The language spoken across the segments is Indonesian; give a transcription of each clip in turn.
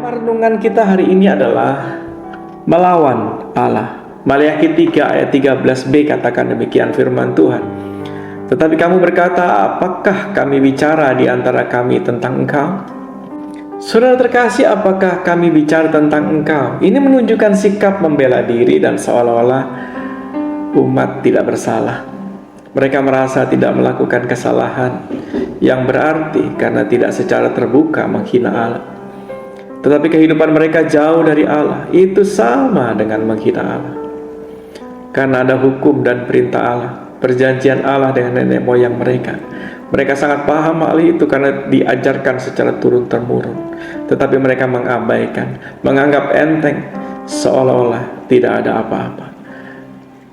Tema renungan kita hari ini adalah melawan Allah. Maleakhi 3 ayat 13b katakan demikian firman Tuhan. Tetapi kamu berkata, apakah kami bicara di antara kami tentang engkau? Saudara terkasih, apakah kami bicara tentang engkau? Ini menunjukkan sikap membela diri dan seolah-olah umat tidak bersalah. Mereka merasa tidak melakukan kesalahan yang berarti karena tidak secara terbuka menghina Allah. Tetapi kehidupan mereka jauh dari Allah, itu sama dengan menghina Allah. Karena ada hukum dan perintah Allah, perjanjian Allah dengan nenek moyang mereka. Mereka sangat paham hal itu karena diajarkan secara turun-temurun. Tetapi mereka mengabaikan, menganggap enteng, seolah-olah tidak ada apa-apa.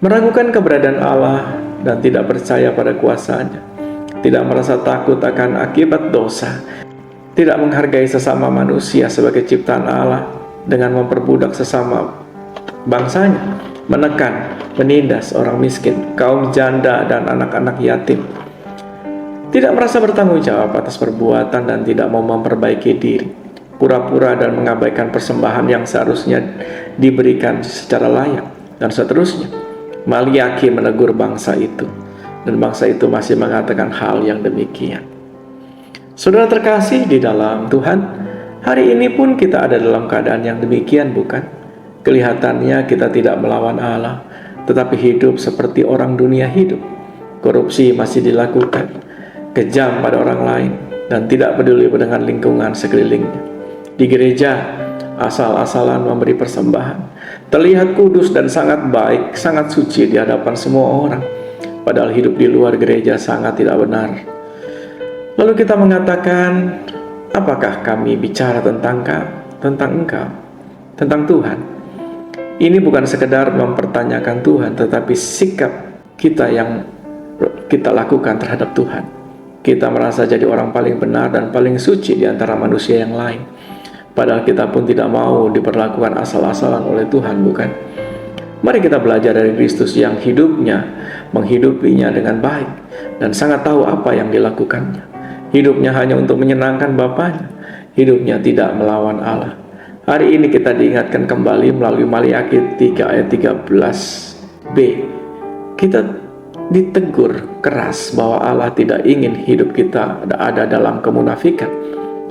Meragukan keberadaan Allah dan tidak percaya pada kuasa-Nya. Tidak merasa takut akan akibat dosa. Tidak menghargai sesama manusia sebagai ciptaan Allah dengan memperbudak sesama bangsanya, menekan, menindas orang miskin, kaum janda dan anak-anak yatim. Tidak merasa bertanggung jawab atas perbuatan dan tidak mau memperbaiki diri, pura-pura dan mengabaikan persembahan yang seharusnya diberikan secara layak, dan seterusnya. Maleakhi menegur bangsa itu, dan bangsa itu masih mengatakan hal yang demikian. Saudara terkasih di dalam Tuhan, hari ini pun kita ada dalam keadaan yang demikian, bukan? Kelihatannya kita tidak melawan Allah, tetapi hidup seperti orang dunia hidup. Korupsi masih dilakukan, kejam pada orang lain, dan tidak peduli dengan lingkungan sekelilingnya. Di gereja, asal-asalan memberi persembahan, terlihat kudus dan sangat baik, sangat suci di hadapan semua orang. Padahal hidup di luar gereja sangat tidak benar. Lalu kita mengatakan, apakah kami bicara tentang engkau, tentang Tuhan? Ini bukan sekedar mempertanyakan Tuhan, tetapi sikap kita yang kita lakukan terhadap Tuhan. Kita merasa jadi orang paling benar dan paling suci di antara manusia yang lain. Padahal kita pun tidak mau diperlakukan asal-asalan oleh Tuhan, bukan? Mari kita belajar dari Kristus yang hidupnya, menghidupinya dengan baik, dan sangat tahu apa yang dilakukannya. Hidupnya hanya untuk menyenangkan Bapanya. Hidupnya tidak melawan Allah. Hari ini kita diingatkan kembali melalui Maleakhi 3 ayat 13b. Kita ditegur keras bahwa Allah tidak ingin hidup kita ada dalam kemunafikan.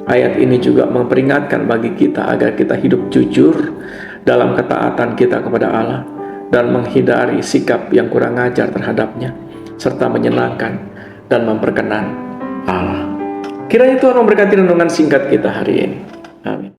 Ayat ini juga memperingatkan bagi kita agar kita hidup jujur dalam ketaatan kita kepada Allah dan menghindari sikap yang kurang ajar terhadapnya, serta menyenangkan dan memperkenan Allah. Kiranya Tuhan memberkati renungan singkat kita hari ini. Amin.